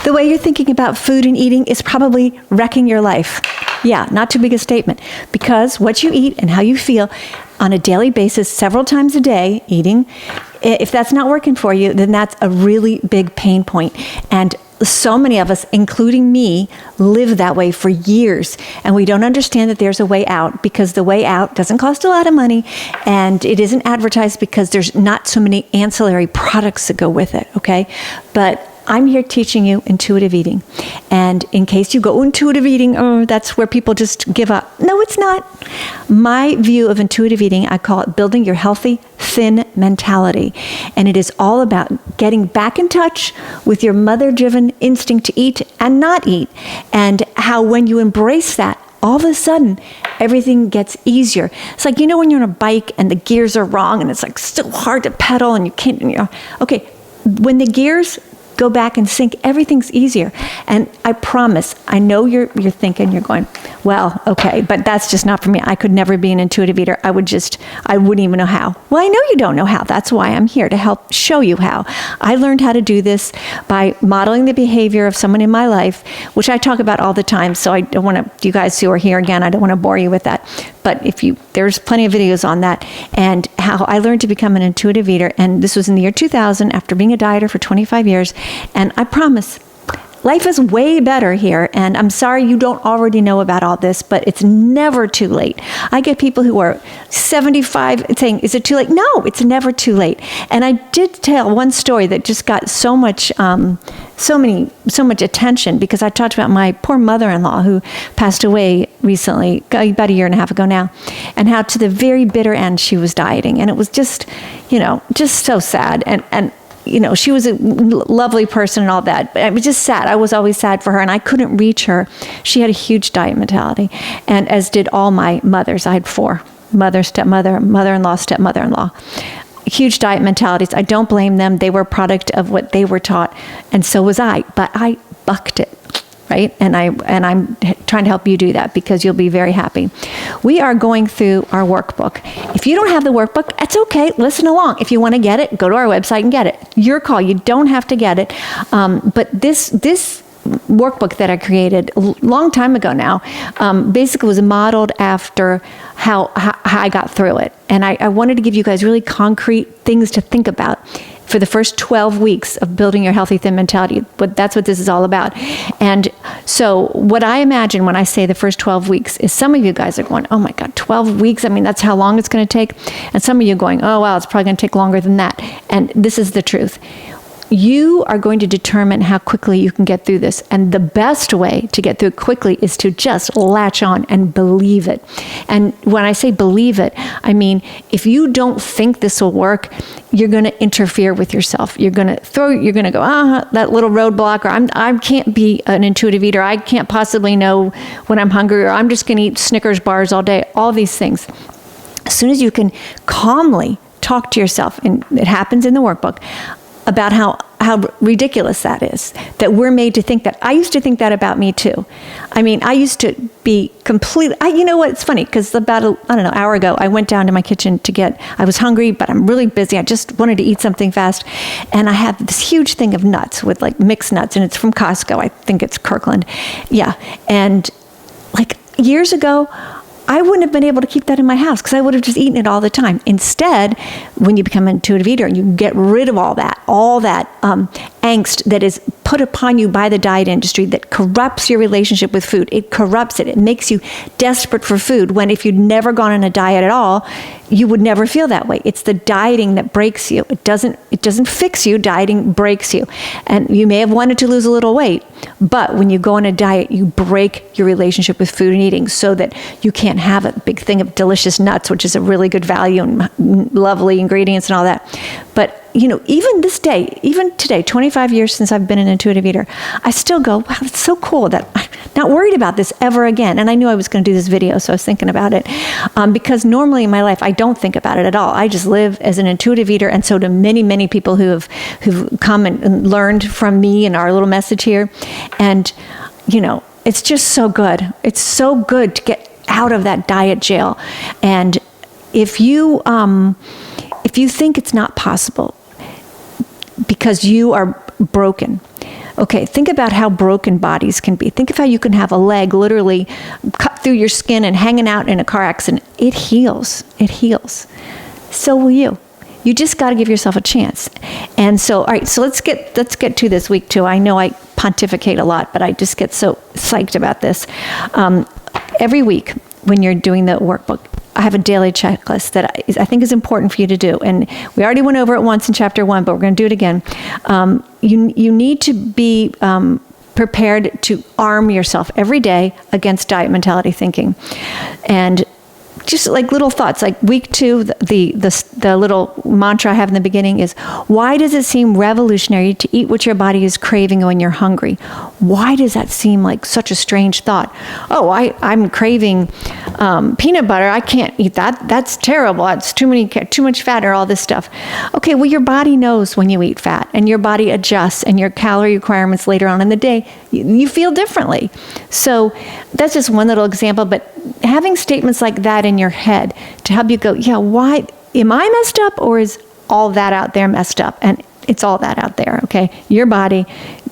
The way you're thinking about food and eating is probably wrecking your life. Yeah, not too big a statement. Because what you eat and how you feel on a daily basis, several times a day, eating, if that's not working for you, then that's a really big pain point. And so many of us, including me, live that way for years. And we don't understand that there's a way out, because the way out doesn't cost a lot of money, and it isn't advertised because there's not so many ancillary products that go with it, okay? But I'm here teaching you intuitive eating. And in case you go, intuitive eating, oh, that's where people just give up. No, it's not. My view of intuitive eating, I call it building your healthy, thin mentality. And it is all about getting back in touch with your mother-driven instinct to eat and not eat. And how when you embrace that, all of a sudden, everything gets easier. It's like, when you're on a bike and the gears are wrong and it's like still hard to pedal and you can't, okay, when the gears go back and sync, everything's easier. And I promise, I know you're thinking, you're going, well, okay, but that's just not for me. I could never be an intuitive eater. I wouldn't even know how. Well, I know you don't know how. That's why I'm here, to help show you how. I learned how to do this by modeling the behavior of someone in my life, which I talk about all the time. So I don't want to, you guys who are here again, I don't want to bore you with that. But there's plenty of videos on that, and how I learned to become an intuitive eater. And this was in the year 2000, after being a dieter for 25 years. And I promise, life is way better here. And I'm sorry you don't already know about all this, but it's never too late. I get people who are 75 saying, is it too late? No, it's never too late. And I did tell one story that just got so much attention, because I talked about my poor mother-in-law who passed away recently, about a year and a half ago now, and how to the very bitter end she was dieting. And it was just, just so sad. And she was a lovely person and all that, but it was just sad. I was always sad for her, and I couldn't reach her. She had a huge diet mentality, and as did all my mothers. I had 4: mother, stepmother, mother-in-law, stepmother-in-law. Huge diet mentalities. I don't blame them. They were a product of what they were taught, and so was I. But I bucked it, right? And I'm trying to help you do that, because you'll be very happy. We are going through our workbook. If you don't have the workbook, that's okay. Listen along. If you want to get it, go to our website and get it. Your call. You don't have to get it. But this workbook that I created a long time ago now, basically was modeled after how I got through it. And I wanted to give you guys really concrete things to think about for the first 12 weeks of building your healthy, thin mentality. But that's what this is all about. And so what I imagine when I say the first 12 weeks is, some of you guys are going, oh my God, 12 weeks? I mean, that's how long it's going to take. And some of you are going, oh wow, it's probably going to take longer than that. And this is the truth. You are going to determine how quickly you can get through this. And the best way to get through it quickly is to just latch on and believe it. And when I say believe it, I mean, if you don't think this will work, you're going to interfere with yourself. You're going to go, that little roadblock, or I can't be an intuitive eater. I can't possibly know when I'm hungry, or I'm just going to eat Snickers bars all day. All these things. As soon as you can calmly talk to yourself, and it happens in the workbook, about how ridiculous that is, that we're made to think that. I used to think that about me too. I mean, I used to be completely, you know what, it's funny, because about an hour ago, I went down to my kitchen I was hungry, but I'm really busy. I just wanted to eat something fast. And I have this huge thing of nuts with like mixed nuts, and it's from Costco. I think it's Kirkland. Yeah. And like years ago, I wouldn't have been able to keep that in my house, because I would have just eaten it all the time. Instead, when you become an intuitive eater and you get rid of all that angst that is put upon you by the diet industry that corrupts your relationship with food. It corrupts it. It makes you desperate for food, when if you'd never gone on a diet at all, you would never feel that way. It's the dieting that breaks you. It doesn't fix you. Dieting breaks you. And you may have wanted to lose a little weight, but when you go on a diet, you break your relationship with food and eating, so that you can't have a big thing of delicious nuts, which is a really good value and lovely ingredients and all that. But even this day, even today, 25 years since I've been an intuitive eater, I still go, wow, it's so cool that I'm not worried about this ever again. And I knew I was going to do this video, so I was thinking about it. Because normally in my life, I don't think about it at all. I just live as an intuitive eater. And so do many, many people who've come and learned from me and our little message here. And, it's just so good. It's so good to get out of that diet jail. And if you think it's not possible, because you are broken, Okay, think about how broken bodies can be. Think of how you can have a leg literally cut through your skin and hanging out in a car accident. It heals. It heals. So will you. You just got to give yourself a chance. And so, all right, so let's get to this week 2. I know I pontificate a lot, but I just get so psyched about this. Every week when you're doing the workbook, I have a daily checklist that I think is important for you to do. And we already went over it once in chapter 1, but we're going to do it again. You need to be prepared to arm yourself every day against diet mentality thinking. And just like little thoughts, like week 2, the little mantra I have in the beginning is, why does it seem revolutionary to eat what your body is craving when you're hungry? Why does that seem like such a strange thought? Oh, I'm craving peanut butter. I can't eat that. That's terrible. It's too much fat or all this stuff. Okay, well, your body knows when you eat fat, and your body adjusts, and your calorie requirements later on in the day, you feel differently. So that's just one little example, but having statements like that in your head to help you go, yeah, why am I messed up, or is all that out there messed up? And it's all that out there, okay? Your body,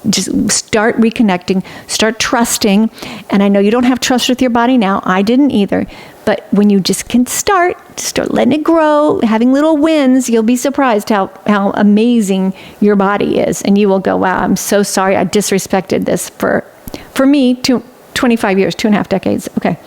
just start reconnecting, start trusting. And I know you don't have trust with your body now. I didn't either. But when you just can start letting it grow, having little wins, you'll be surprised how amazing your body is. And you will go, wow, I'm so sorry I disrespected this for me, 25 years, 2.5 decades. Okay.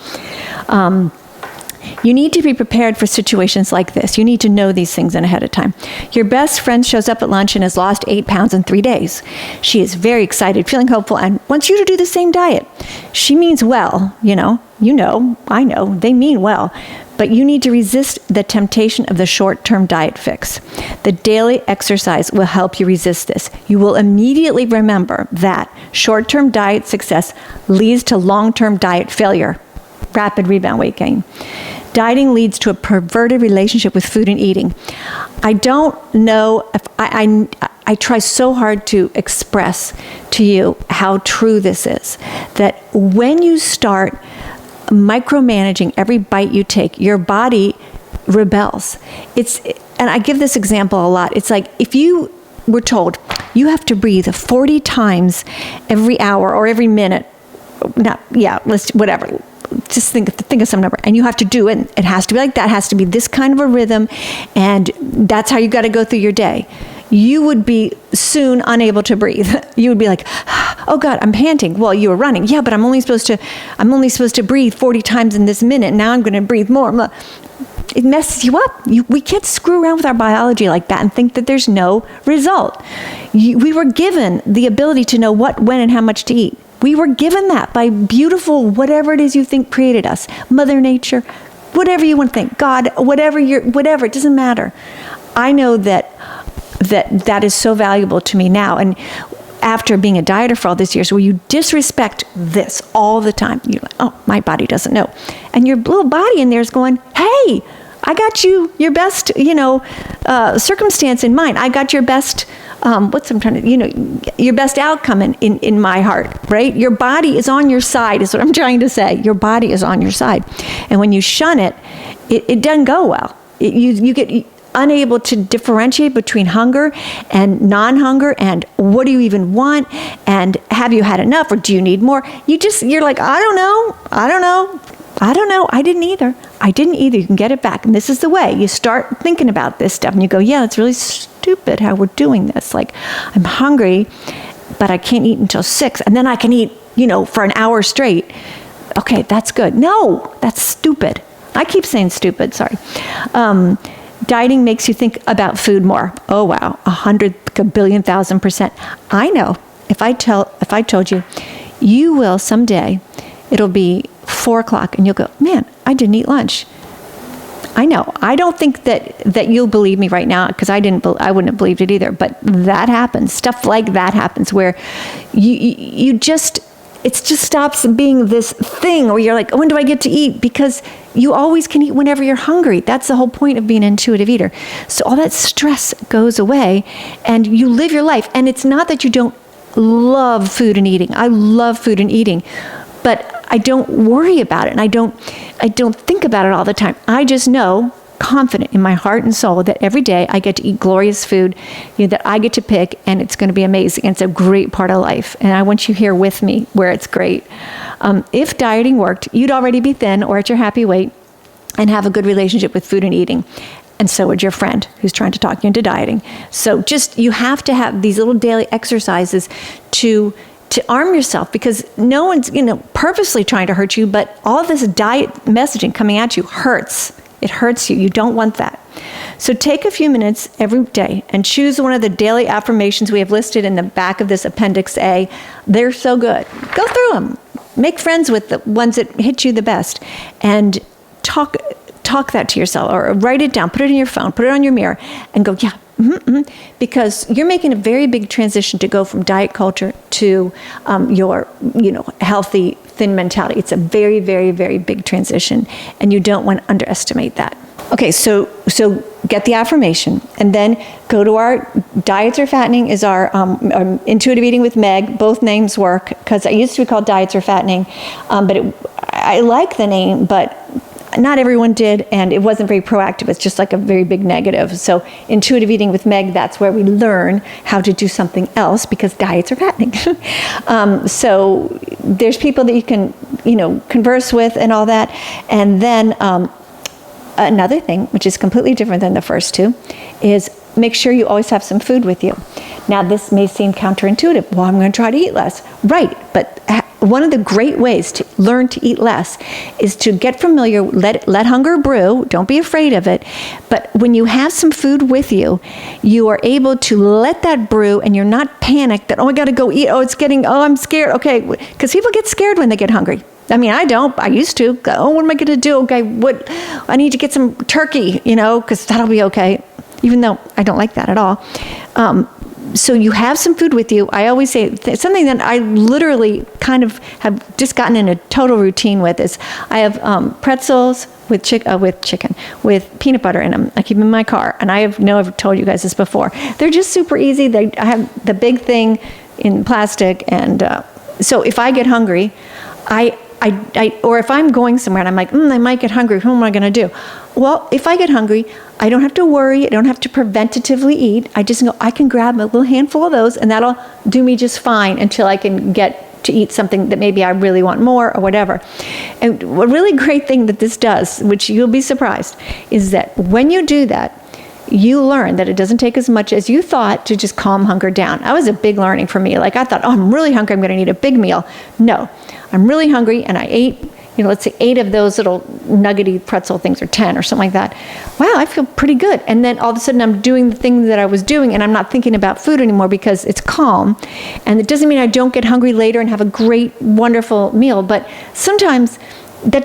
You need to be prepared for situations like this. You need to know these things ahead of time. Your best friend shows up at lunch and has lost 8 pounds in 3 days. She is very excited, feeling hopeful, and wants you to do the same diet. She means well, I know, they mean well. But you need to resist the temptation of the short-term diet fix. The daily exercise will help you resist this. You will immediately remember that short-term diet success leads to long-term diet failure, rapid rebound weight gain. Dieting leads to a perverted relationship with food and eating. I don't know if I try so hard to express to you how true this is, that when you start micromanaging every bite you take, your body rebels. And I give this example a lot. It's like if you were told you have to breathe 40 times every hour or every minute, whatever. Just think of some number, and you have to do it. It has to be like that. It has to be this kind of a rhythm, and that's how you got to go through your day. You would be soon unable to breathe. You would be like, oh God, I'm panting. Well, you were running. Yeah, but I'm only supposed to breathe 40 times in this minute. Now I'm going to breathe more. It messes you up. We can't screw around with our biology like that and think that there's no result. We were given the ability to know what, when, and how much to eat. We were given that by beautiful, whatever it is you think created us, Mother Nature, whatever you want to think, God, whatever, it doesn't matter. I know that is so valuable to me now. And after being a dieter for all these years, where you disrespect this all the time, you're like, oh, my body doesn't know. And your little body in there is going, hey, I got your best, circumstance in mind. I got your best, your best outcome in my heart, right? Your body is on your side, is what I'm trying to say. Your body is on your side. And when you shun it, it doesn't go well. You get unable to differentiate between hunger and non-hunger, and what do you even want, and have you had enough, or do you need more? You're like, I don't know. I didn't either. You can get it back. And this is the way you start thinking about this stuff, and you go, yeah, it's really stupid how we're doing this. Like, I'm hungry, but I can't eat until 6, and then I can eat, for an hour straight. Okay, that's good. No, that's stupid. I keep saying stupid, sorry. Dieting makes you think about food more. Oh, wow, 100 billion, 1,000%. I know. If I told you, you will someday, it'll be 4 o'clock, and you'll go, man, I didn't eat lunch. I know. I don't think that you'll believe me right now, because I wouldn't have believed it either. But that happens. Stuff like that happens where it just stops being this thing where you're like, when do I get to eat? Because you always can eat whenever you're hungry. That's the whole point of being an intuitive eater. So all that stress goes away, and you live your life. And it's not that you don't love food and eating. I love food and eating, but I don't worry about it, and I don't think about it all the time. I just know confident in my heart and soul that every day I get to eat glorious food, that I get to pick, and it's going to be amazing. It's a great part of life. And I want you here with me where it's great. If dieting worked, you'd already be thin or at your happy weight and have a good relationship with food and eating. And so would your friend who's trying to talk you into dieting. So you have to have these little daily exercises to arm yourself, because no one's, purposely trying to hurt you, but all this diet messaging coming at you hurts. It hurts you. You don't want that. So take a few minutes every day and choose one of the daily affirmations we have listed in the back of this Appendix A. They're so good. Go through them. Make friends with the ones that hit you the best, and talk that to yourself, or write it down, put it in your phone, put it on your mirror, and go, yeah, because you're making a very big transition to go from diet culture to your, healthy, thin mentality. It's a very, very, very big transition, and you don't want to underestimate that. Okay, so get the affirmation, and then go to our Diets or Fattening is our Intuitive Eating with Meg. Both names work, because I used to be called Diets or Fattening, but I like the name, but not everyone did, and it wasn't very proactive. It's just like a very big negative. So Intuitive Eating with Meg, that's where we learn how to do something else, because diets are fattening. So there's people that you can, converse with and all that. And then another thing, which is completely different than the first two, is make sure you always have some food with you. Now, this may seem counterintuitive. Well, I'm going to try to eat less. Right, but one of the great ways to learn to eat less is to get familiar, let hunger brew, don't be afraid of it. But when you have some food with you, you are able to let that brew, and you're not panicked that, I got to go eat, I'm scared. Okay, because people get scared when they get hungry. I mean, I don't. I used to. What am I going to do? Okay, I need to get some turkey, because that'll be okay, even though I don't like that at all. So you have some food with you. I always say something that I literally kind of have just gotten in a total routine with is I have pretzels with chicken, with peanut butter in them. I keep them in my car, and I've told you guys this before. They're just super easy. I have the big thing in plastic, and so if I get hungry, or if I'm going somewhere and I'm like, I might get hungry, who am I going to do? Well, if I get hungry, I don't have to worry. I don't have to preventatively eat. I just know I can grab a little handful of those, and that'll do me just fine until I can get to eat something that maybe I really want more or whatever. And a really great thing that this does, which you'll be surprised, is that when you do that, you learn that it doesn't take as much as you thought to just calm hunger down. That was a big learning for me. Like I thought, I'm really hungry, I'm going to need a big meal. No, I'm really hungry, and I ate, let's say 8 of those little nuggety pretzel things, or 10 or something like that. Wow, I feel pretty good. And then all of a sudden I'm doing the thing that I was doing, and I'm not thinking about food anymore because it's calm. And it doesn't mean I don't get hungry later and have a great, wonderful meal, but sometimes that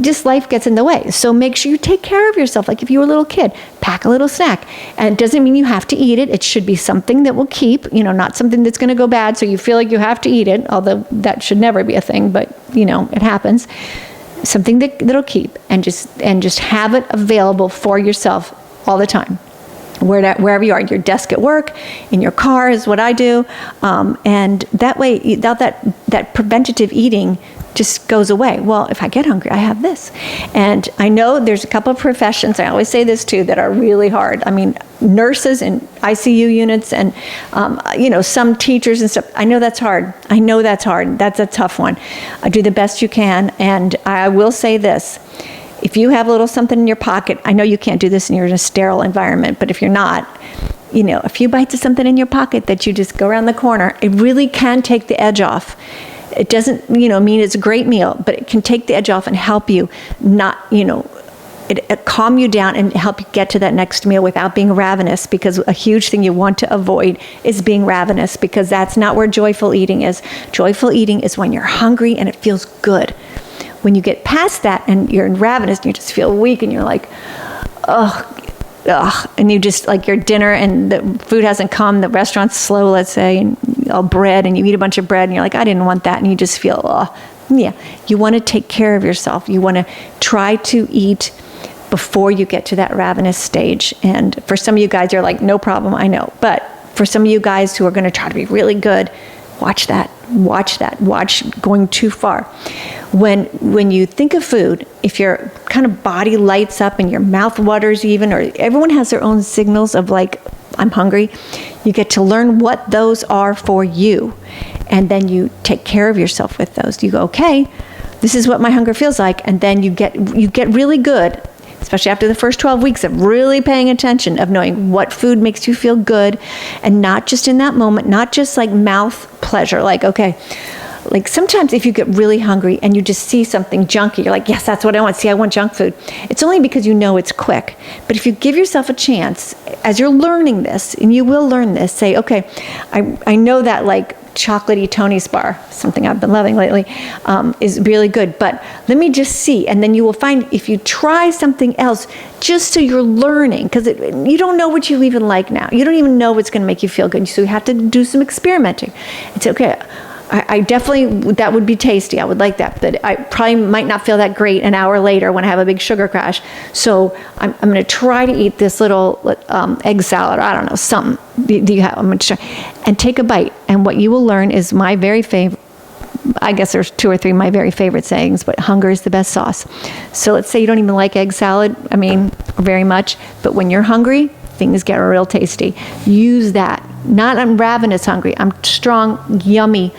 just life gets in the way. So make sure you take care of yourself. Like if you were a little kid, pack a little snack. And it doesn't mean you have to eat it. It should be something that will keep, not something that's going to go bad. So you feel like you have to eat it, although that should never be a thing, but it happens. Something that'll keep, and just have it available for yourself all the time. Wherever you are, your desk at work, in your car is what I do. And that way, that preventative eating just goes away. Well, if I get hungry, I have this. And I know there's a couple of professions, I always say this too, that are really hard. I mean, nurses in ICU units and, some teachers and stuff. I know that's hard. That's a tough one. Do the best you can. And I will say this. If you have a little something in your pocket, I know you can't do this and you're in a sterile environment, but if you're not, a few bites of something in your pocket that you just go around the corner, it really can take the edge off. It doesn't, mean it's a great meal, but it can take the edge off and help you not, it calm you down and help you get to that next meal without being ravenous, because a huge thing you want to avoid is being ravenous, because that's not where joyful eating is. Joyful eating is when you're hungry and it feels good. When you get past that and you're ravenous and you just feel weak and you're like, and you just like your dinner and the food hasn't come, the restaurant's slow, let's say, and all bread, and you eat a bunch of bread and you're like, I didn't want that, and you just feel, you want to take care of yourself. You want to try to eat before you get to that ravenous stage. And for some of you guys, you're like, no problem, I know. But for some of you guys who are going to try to be really good, Watch that. Watch going too far. When you think of food, if your kind of body lights up and your mouth waters even, or everyone has their own signals of like, I'm hungry, you get to learn what those are for you. And then you take care of yourself with those. You go, okay, this is what my hunger feels like. And then you get really good, especially after the first 12 weeks of really paying attention, of knowing what food makes you feel good, and not just in that moment, not just like mouth pleasure. Like, okay, like sometimes if you get really hungry and you just see something junky, you're like, yes, that's what I want. See, I want junk food. It's only because you know it's quick. But if you give yourself a chance, as you're learning this, and you will learn this, say, okay, I know that like chocolatey Tony's bar, something I've been loving lately, is really good, but let me just see. And then you will find if you try something else, just so you're learning, because you don't know what you even like now. You don't even know what's going to make you feel good. So you have to do some experimenting and say, okay, I definitely, that would be tasty. I would like that, but I probably might not feel that great an hour later when I have a big sugar crash. So I'm going to try to eat this little egg salad. I don't know, something. I'm going to try and take a bite. And what you will learn is my very favorite. I guess there's 2 or 3 of my very favorite sayings, but hunger is the best sauce. So let's say you don't even like egg salad. I mean, very much. But when you're hungry, things get real tasty. Use that. Not I'm ravenous hungry. I'm strong, yummy,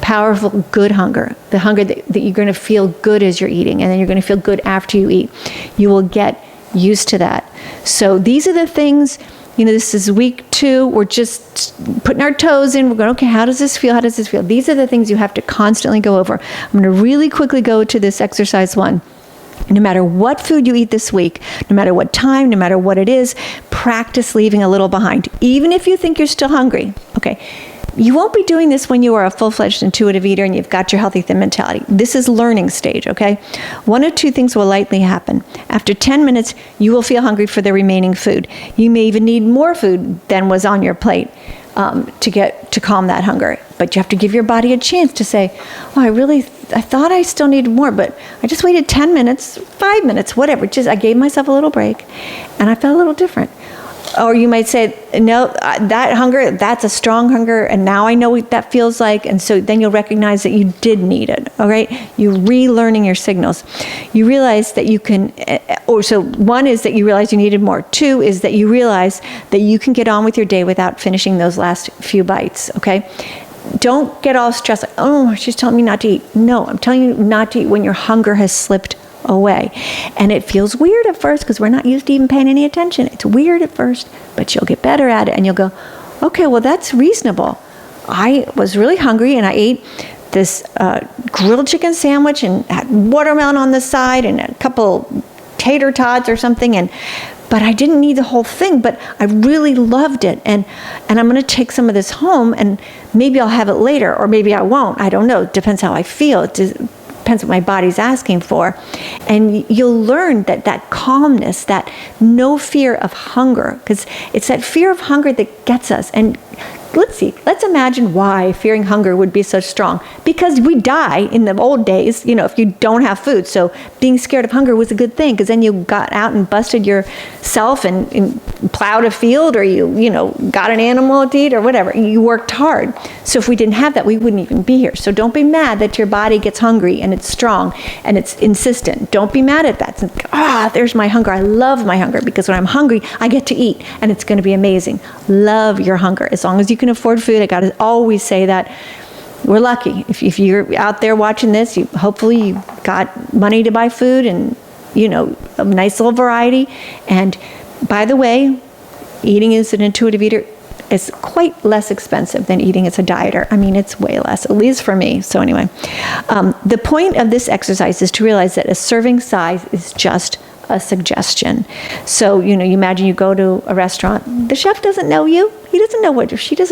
powerful, good hunger. The hunger that you're going to feel good as you're eating, and then you're going to feel good after you eat. You will get used to that. So these are the things, this is week 2. We're just putting our toes in. We're going, okay, how does this feel? How does this feel? These are the things you have to constantly go over. I'm going to really quickly go to this exercise 1. No matter what food you eat this week, no matter what time, no matter what it is, practice leaving a little behind. Even if you think you're still hungry, okay? You won't be doing this when you are a full-fledged intuitive eater and you've got your healthy thin mentality. This is learning stage, okay? 1 or 2 things will likely happen. After 10 minutes, you will feel hungry for the remaining food. You may even need more food than was on your plate to calm that hunger. But you have to give your body a chance to say, oh, I thought I still needed more, but I just waited 10 minutes, 5 minutes, whatever. I gave myself a little break and I felt a little different. Or you might say, no, that hunger, that's a strong hunger, and now I know what that feels like, and so then you'll recognize that you did need it, all right? You're relearning your signals. You realize that you can, so 1 is that you realize you needed more. 2 is that you realize that you can get on with your day without finishing those last few bites, okay? Don't get all stressed, like, oh, she's telling me not to eat. No, I'm telling you not to eat when your hunger has slipped away. And it feels weird at first because we're not used to even paying any attention. It's weird at first, but you'll get better at it and you'll go, okay, well, that's reasonable. I was really hungry and I ate this grilled chicken sandwich and had watermelon on the side and a couple tater tots or something, but I didn't need the whole thing, but I really loved it. And I'm going to take some of this home and maybe I'll have it later or maybe I won't. I don't know. It depends how I feel. It depends what my body's asking for. And you'll learn that calmness, that no fear of hunger, because it's that fear of hunger that gets us. And let's imagine why fearing hunger would be so strong. Because we die in the old days, if you don't have food. So being scared of hunger was a good thing, because then you got out and busted yourself and plowed a field, or you got an animal to eat or whatever. You worked hard. So if we didn't have that, we wouldn't even be here. So don't be mad that your body gets hungry and it's strong and it's insistent. Don't be mad at that. It's, there's my hunger. I love my hunger, because when I'm hungry, I get to eat and it's going to be amazing. Love your hunger. As long as you can afford food, I got to always say that. We're lucky. If you're out there watching this, hopefully you got money to buy food and, a nice little variety. And by the way, eating as an intuitive eater is quite less expensive than eating as a dieter. I mean, it's way less, at least for me. So anyway, the point of this exercise is to realize that a serving size is just a suggestion. So, you imagine you go to a restaurant, the chef doesn't know you. She doesn't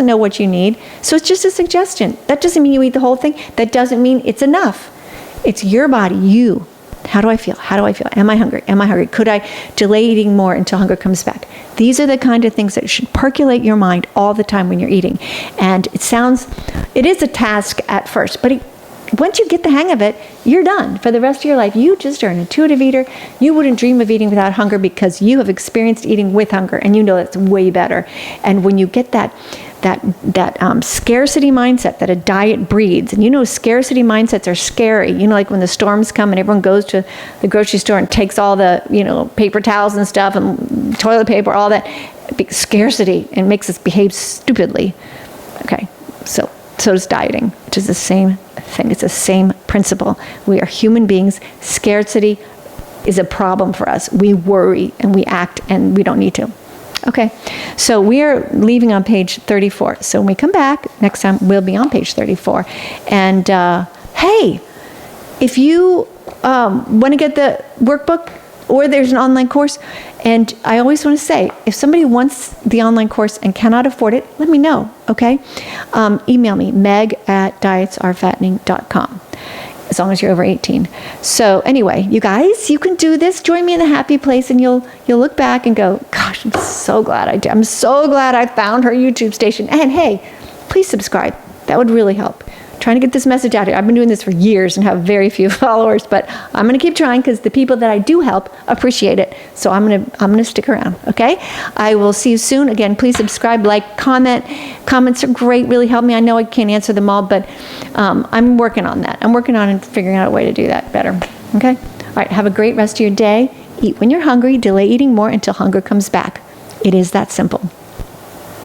know what you need. So it's just a suggestion. That doesn't mean you eat the whole thing. That doesn't mean it's enough. It's your body, you. How do I feel? Am I hungry? Could I delay eating more until hunger comes back? These are the kind of things that should percolate your mind all the time when you're eating. And it is a task at first, but once you get the hang of it, you're done for the rest of your life. You just are an intuitive eater. You wouldn't dream of eating without hunger because you have experienced eating with hunger, and you know that's way better. And when you get that scarcity mindset that a diet breeds, and you know scarcity mindsets are scary. You know, like when the storms come and everyone goes to the grocery store and takes all the, you know, paper towels and stuff and toilet paper, all that scarcity, and makes us behave stupidly. Okay, so does dieting, which is the same thing. It's the same principle. We are human beings. Scarcity is a problem for us. We worry and we act, and we don't need to. Okay, so we are leaving on page 34. So when we come back next time, we'll be on page 34. And hey, if you want to get the workbook, or there's an online course, and I always want to say, if somebody wants the online course and cannot afford it, let me know, okay? Email me, meg@dietsarefattening.com, as long as you're over 18. So anyway, you guys, you can do this. Join me in the happy place, and you'll look back and go, gosh, I'm so glad I did. I'm so glad I found her YouTube station. And hey, please subscribe. That would really help. Trying to get this message out here. I've been doing this for years and have very few followers, but I'm going to keep trying because the people that I do help appreciate it. So I'm going to stick around, okay? I will see you soon. Again, please subscribe, like, comment. Comments are great, really help me. I know I can't answer them all, but I'm working on that. I'm working on figuring out a way to do that better, okay? All right, have a great rest of your day. Eat when you're hungry. Delay eating more until hunger comes back. It is that simple.